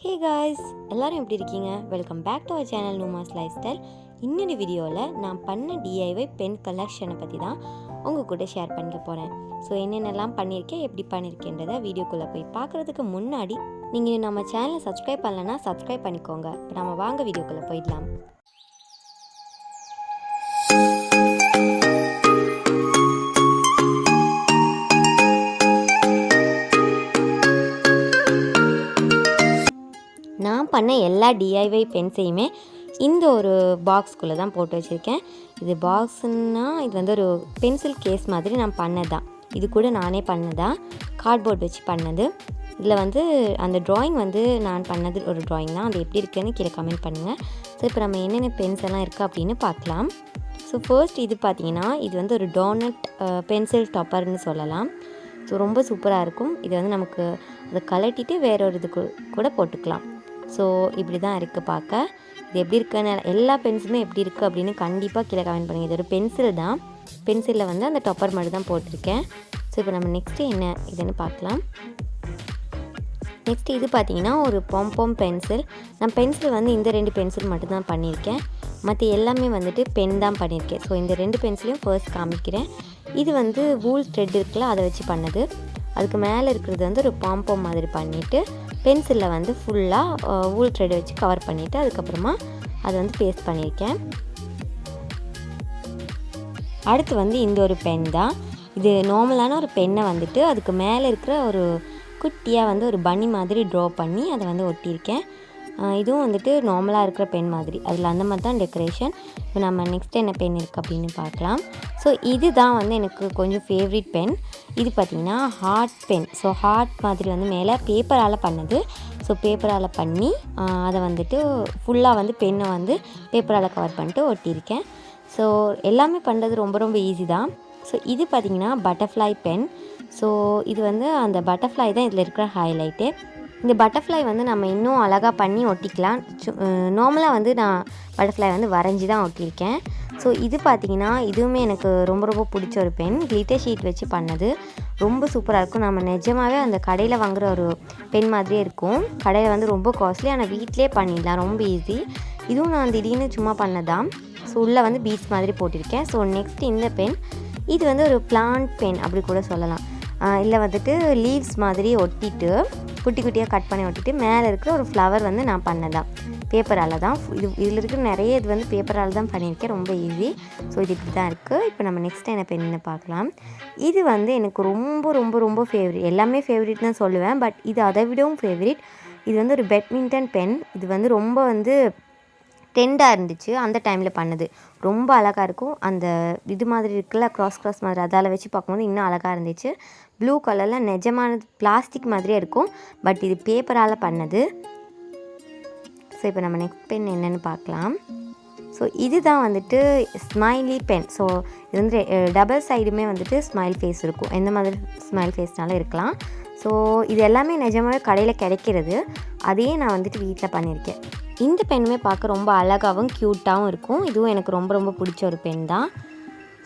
Hey guys, எல்லோரும் எப்படி இருக்கீங்க? Welcome back to our channel NuMa's life style. இன்னொரு வீடியோவில் நான் பண்ண டிஐவை பென் கலெக்ஷனை பற்றி தான் உங்கள் கூட ஷேர் பண்ணிக்க போகிறேன். ஸோ என்னென்னலாம் பண்ணியிருக்கேன், எப்படி பண்ணியிருக்கேன்றதை வீடியோக்குள்ளே போய் பார்க்குறதுக்கு முன்னாடி நீங்கள் நம்ம சேனலை சப்ஸ்கிரைப் பண்ணலைன்னா சப்ஸ்கிரைப் பண்ணிக்கோங்க. இப்போ நம்ம வாங்க வீடியோக்குள்ளே போயிடலாம். நான் பண்ண எல்லா டிஐவை பென்ஸையுமே இந்த ஒரு பாக்ஸ்குள்ளே தான் போட்டு வச்சுருக்கேன். இது பாக்ஸுன்னா இது வந்து ஒரு பென்சில் கேஸ் மாதிரி நான் பண்ணதான். இது கூட நானே பண்ணதான், கார்ட்போர்ட் வச்சு பண்ணது. இதில் வந்து அந்த ட்ராயிங் வந்து நான் பண்ணது ஒரு ட்ராயிங் தான். அது எப்படி இருக்குன்னு கீழே கமெண்ட் பண்ணுங்கள். ஸோ இப்போ நம்ம என்னென்ன பென்ஸ் எல்லாம் இருக்குது அப்படின்னு பார்க்கலாம். ஸோ ஃபர்ஸ்ட் இது பார்த்திங்கன்னா, இது வந்து ஒரு டோனட் பென்சில் டாப்பர்னு சொல்லலாம். ஸோ ரொம்ப சூப்பராக இருக்கும். இது வந்து நமக்கு அதை கலட்டிட்டு வேற ஒரு இது கூட போட்டுக்கலாம். ஸோ இப்படி தான் இருக்குது பார்க்க. இது எப்படி இருக்குன்னு எல்லா பென்சிலுமே எப்படி இருக்குது அப்படின்னு கண்டிப்பாக கீழே கமெண்ட் பண்ணுங்கள். இது ஒரு பென்சில் தான். பென்சிலில் வந்து அந்த டொப்பர் மட்டும் தான் போட்டிருக்கேன். ஸோ இப்போ நம்ம நெக்ஸ்ட்டு என்ன இதுன்னு பார்க்கலாம். நெக்ஸ்ட்டு இது பார்த்திங்கன்னா ஒரு பாம் பென்சில். நான் பென்சில் வந்து இந்த 2 பென்சில் மட்டும்தான் பண்ணியிருக்கேன். மற்ற எல்லாமே வந்துட்டு பென் தான் பண்ணியிருக்கேன். ஸோ இந்த 2 பென்சிலையும் ஃபர்ஸ்ட் காமிக்கிறேன். இது வந்து வூல் த்ரெட் இருக்குல்ல, அதை வச்சு பண்ணது. அதுக்கு மேலே இருக்கிறது வந்து ஒரு பாம் மாதிரி பண்ணிவிட்டு பென்சிலில் வந்து ஃபுல்லாக வூல் த்ரெட் வச்சு கவர் பண்ணிவிட்டு அதுக்கப்புறமா அதை வந்து பேஸ்ட் பண்ணியிருக்கேன். அடுத்து வந்து இந்த ஒரு பென் தான். இது நார்மலான ஒரு பென்னை வந்துட்டு அதுக்கு மேலே இருக்கிற ஒரு குட்டியாக வந்து ஒரு பனி மாதிரி ட்ரா பண்ணி அதை வந்து ஒட்டியிருக்கேன். இதுவும் வந்துட்டு நார்மலாக இருக்கிற பென் மாதிரி, அதில் அந்த மாதிரி தான் டெக்கரேஷன். இப்போ நம்ம நெக்ஸ்ட் என்ன பென் இருக்குது அப்படின்னு பார்க்கலாம். ஸோ இது தான் வந்து எனக்கு கொஞ்சம் ஃபேவரட் பென். இது பார்த்திங்கன்னா ஹார்ட் பென். ஸோ ஹார்ட் மாதிரி வந்து மேலே பேப்பரால் பண்ணது. ஸோ பேப்பரால் பண்ணி அதை வந்துட்டு ஃபுல்லாக வந்து பென்னை வந்து பேப்பரால் கவர் பண்ணிட்டு ஒட்டியிருக்கேன். ஸோ எல்லாமே பண்ணுறது ரொம்ப ரொம்ப ஈஸி தான். ஸோ இது பார்த்திங்கன்னா பட்டர்ஃப்ளை பென். ஸோ இது வந்து அந்த பட்டர்ஃப்ளை தான் இதில் இருக்கிற ஹைலைட்டு. இந்த பட்டர்ஃப்ளை வந்து நம்ம இன்னும் அழகாக பண்ணி ஒட்டிக்கலாம். நார்மலாக வந்து நான் பட்டர்ஃப்ளை வந்து வரைஞ்சி தான் ஒட்டியிருக்கேன். ஸோ இது பார்த்திங்கன்னா இதுவுமே எனக்கு ரொம்ப ரொம்ப பிடிச்ச ஒரு பென். கிளிட்டர் ஷீட் வச்சு பண்ணது. ரொம்ப சூப்பராக இருக்கும். நம்ம நிஜமாகவே அந்த கடையில் வாங்குகிற ஒரு பென் மாதிரியே இருக்கும். கடையில் வந்து ரொம்ப காஸ்ட்லி, ஆனால் வீட்டிலே பண்ணிடலாம், ரொம்ப ஈஸி. இதுவும் நான் திடீர்னு சும்மா பண்ணதான். ஸோ உள்ளே வந்து பீட்ஸ் மாதிரி போட்டிருக்கேன். ஸோ நெக்ஸ்ட் இந்த பென், இது வந்து ஒரு பிளான்ட் பென் அப்படி கூட சொல்லலாம். இல்லை வந்துட்டு லீவ்ஸ் மாதிரி ஒட்டிட்டு குட்டி குட்டியாக கட் பண்ணி ஒட்டிட்டு மேலே இருக்கிற ஒரு ஃப்ளவர் வந்து நான் பண்ணதான் பேப்பரால் தான். இதில் இருக்கிற நிறைய இது வந்து பேப்பரால் தான் பண்ணியிருக்கேன். ரொம்ப ஈஸி. ஸோ இது இப்படி தான் இருக்குது. இப்போ நம்ம நெக்ஸ்ட் என்ன பென்னு பார்க்கலாம். இது வந்து எனக்கு ரொம்ப ரொம்ப ரொம்ப ஃபேவரட். எல்லாமே ஃபேவரட் தான் சொல்லுவேன், பட் இது அதை விடவும் ஃபேவரட். இது வந்து ஒரு பேட்மிண்டன் பென். இது வந்து ரொம்ப வந்து ட்ரெண்டாக இருந்துச்சு அந்த டைமில் பண்ணது. ரொம்ப அழகாக இருக்கும். அந்த இது மாதிரி இருக்குல்ல, க்ராஸ் மாதிரி, அதால் வச்சு பார்க்கும்போது இன்னும் அழகாக இருந்துச்சு. ப்ளூ கலரில் நிஜமானது பிளாஸ்டிக் மாதிரியே இருக்கும், பட் இது பேப்பரால் பண்ணது. ஸோ இப்போ நம்ம நெக்ஸ்ட் பென் என்னென்னு பார்க்கலாம். ஸோ இது தான் வந்துட்டு ஸ்மைலி பென். ஸோ இது வந்து டபுள் சைடுமே வந்துட்டு ஸ்மைல் ஃபேஸ் இருக்கும். எந்த மாதிரி ஸ்மைல் ஃபேஸ்னாலும் இருக்கலாம். ஸோ இது எல்லாமே நிஜமாகவே கடையில் கிடைக்கிறது. அதையே நான் வந்துட்டு வீட்டில் பண்ணியிருக்கேன். இந்த பெண்ணுமே பார்க்க ரொம்ப அழகாகவும் க்யூட்டாகவும் இருக்கும். இதுவும் எனக்கு ரொம்ப ரொம்ப பிடிச்ச ஒரு பென் தான்.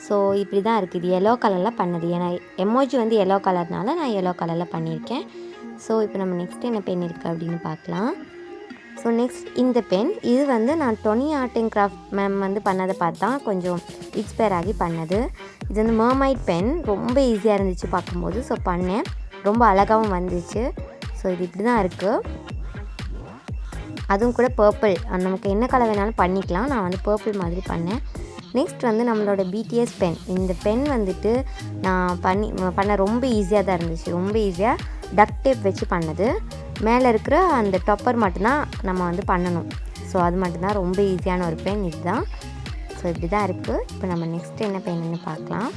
ஸோ இப்படி தான் இருக்குது. இது எல்லோ கலரில் பண்ணது. ஏன்னா எமோஜி வந்து எல்லோ கலர்னால நான் எல்லோ கலரில் பண்ணியிருக்கேன். ஸோ இப்போ நம்ம நெக்ஸ்ட் என்ன பென் இருக்குது அப்படின்னு பார்க்கலாம். ஸோ நெக்ஸ்ட் இந்த பென், இது வந்து நான் Tony art and craft ma'am வந்து பண்ணதை பார்த்தா கொஞ்சம் இன்ஸ்பயர் ஆகி பண்ணது. இது வந்து மர்மைட் பென். ரொம்ப ஈஸியாக இருந்துச்சு பார்க்கும்போது. ஸோ பண்ணேன், ரொம்ப அழகாகவும் வந்துச்சு. ஸோ இது இப்படி தான் இருக்குது. அதுவும் கூட பர்பிள், நமக்கு என்ன கலர் வேணாலும் பண்ணிக்கலாம். நான் வந்து பர்பிள் மாதிரி பண்ணேன். நெக்ஸ்ட் வந்து நம்மளோட பிடிஎஸ் பென். இந்த பென் வந்துட்டு நான் பண்ண ரொம்ப ஈஸியாக தான் இருந்துச்சு. ரொம்ப ஈஸியாக டக்ட் டேப் வச்சு பண்ணது. மேலே இருக்கிற அந்த டொப்பர் மட்டும்தான் நம்ம வந்து பண்ணணும். ஸோ அது மட்டும்தான் ரொம்ப ஈஸியான ஒரு பென் இதுதான். ஸோ இப்படி தான் இருக்குது. இப்போ நம்ம நெக்ஸ்ட் என்ன பென்னு பார்க்கலாம்.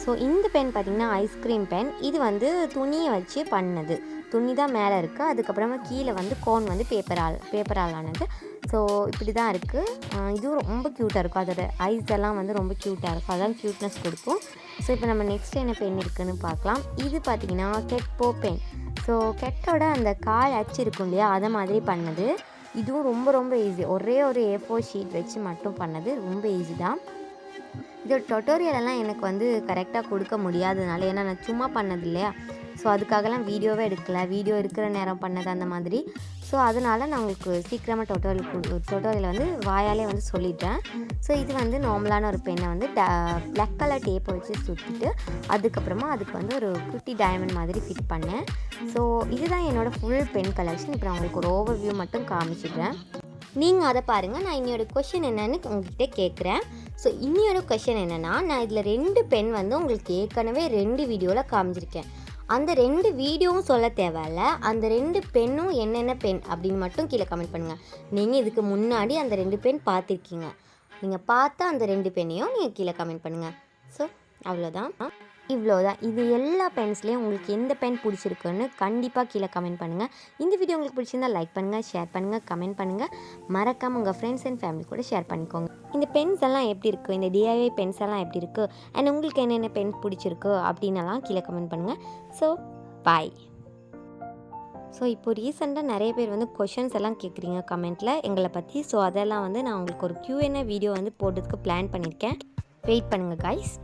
ஸோ இந்த பென் பார்த்திங்கன்னா ஐஸ்கிரீம் பென். இது வந்து துணியை வச்சு பண்ணது. துணி தான் மேலே இருக்குது, அதுக்கப்புறமா கீழே வந்து கோன் வந்து பேப்பரால் ஆனது. ஸோ இப்படி தான் இருக்குது. இதுவும் ரொம்ப க்யூட்டாக இருக்கும். அதோட ஐஸ் எல்லாம் வந்து ரொம்ப க்யூட்டாக இருக்கும். அதான் க்யூட்னஸ் கொடுக்கும். ஸோ இப்போ நம்ம நெக்ஸ்ட் என்ன பென் இருக்குதுன்னு பார்க்கலாம். இது பார்த்திங்கன்னா கெட்போ பென். ஸோ கெட்டோட அந்த கால் அச்சு இருக்கும் இல்லையா, அதை மாதிரி பண்ணது. இதுவும் ரொம்ப ரொம்ப ஈஸி. ஒரே ஒரு A4 ஷீட் வச்சு மட்டும் பண்ணது. ரொம்ப ஈஸி தான். இதோட டுட்டோரியலெல்லாம் எனக்கு வந்து கரெக்டாக கொடுக்க முடியாததுனால, ஏன்னா நான் சும்மா பண்ணது இல்லையா, ஸோ ஸோ அதுக்காகலாம் வீடியோவே எடுக்கல, வீடியோ இருக்கிற நேரம் பண்ணது அந்த மாதிரி. ஸோ அதனால் நான் உங்களுக்கு சீக்கிரமாக டொட்டோரியல் வந்து வாயாலே வந்து சொல்லிட்டேன். ஸோ இது வந்து நார்மலான ஒரு பெண்ணை வந்து பிளாக் கலர் டேப்பை வச்சு சுற்றிட்டு அதுக்கப்புறமா அதுக்கு வந்து ஒரு குட்டி டைமண்ட் மாதிரி ஃபிட் பண்ணேன். ஸோ இதுதான் என்னோடய ஃபுல் பென் கலெக்ஷன். இப்போ நான் உங்களுக்கு ஒரு ஓவர்வியூ மட்டும் காமிச்சிடுறேன், நீங்கள் அதை பாருங்கள். நான் இன்னையோட கொஷின் என்னென்னு உங்கள்கிட்ட கேட்குறேன். ஸோ இன்னையோட கொஷின் என்னென்னா, நான் இதில் 2 பென் வந்து உங்களுக்கு ஏற்கனவே 2 வீடியோவில் காமிச்சிருக்கேன். அந்த 2 வீடியோவும் சொல்ல தேவையில்ல, அந்த 2 பென்னும் என்னென்ன பென் அப்படின்னு மட்டும் கீழே கமெண்ட் பண்ணுங்கள். நீங்கள் இதுக்கு முன்னாடி அந்த 2 பென் பார்த்துருக்கீங்க, நீங்கள் பார்த்த அந்த 2 பென்னையும் நீங்கள் கீழே கமெண்ட் பண்ணுங்கள். ஸோ அவ்வளோதான், இவ்வளோதான். இது எல்லா பென்ஸ்லேயும் உங்களுக்கு எந்த பென் பிடிச்சிருக்குன்னு கண்டிப்பாக கீழே கமெண்ட் பண்ணுங்கள். இந்த வீடியோ உங்களுக்கு பிடிச்சிருந்தா லைக் பண்ணுங்கள், ஷேர் பண்ணுங்கள், கமெண்ட் பண்ணுங்கள். மறக்காமல் உங்கள் ஃப்ரெண்ட்ஸ் அண்ட் ஃபேமிலி கூட ஷேர் பண்ணிக்கோங்க. இந்த பென்ஸ் எல்லாம் எப்படி இருக்குது, இந்த டிஐஒய் பென்ஸ் எல்லாம் எப்படி இருக்குது, அண்ட் உங்களுக்கு என்னென்ன பென் பிடிச்சிருக்கு அப்படின்னலாம் கீழே கமெண்ட் பண்ணுங்கள். So bye. ஸோ இப்போ ரீசெண்டாக நிறைய பேர் வந்து கொஷின்ஸ் எல்லாம் கேட்குறீங்க கமெண்ட்டில் எங்களை பற்றி. ஸோ அதெல்லாம் வந்து நான் உங்களுக்கு ஒரு Q&A வீடியோ வந்து போடுறதுக்கு பிளான் பண்ணியிருக்கேன். வெயிட் பண்ணுங்கள் காய்ஸ்.